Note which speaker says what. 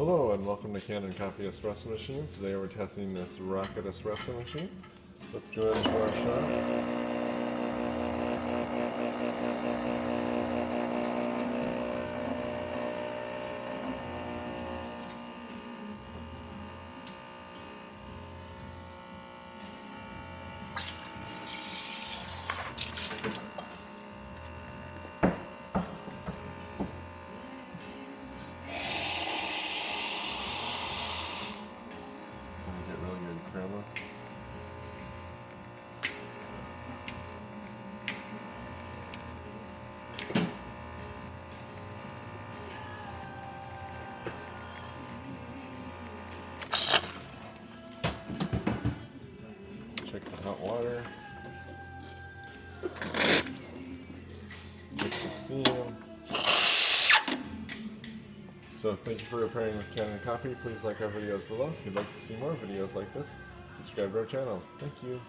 Speaker 1: Hello and welcome to Kanen Coffee Espresso Machines. Today we're testing this rocket espresso machine. Let's go ahead and pour our shot. So you get really good crema. Check the hot water. Check the steam. So thank you for preparing with Kanen Coffee. Please like our videos below. If you'd like to see more videos like this, subscribe to our channel. Thank you.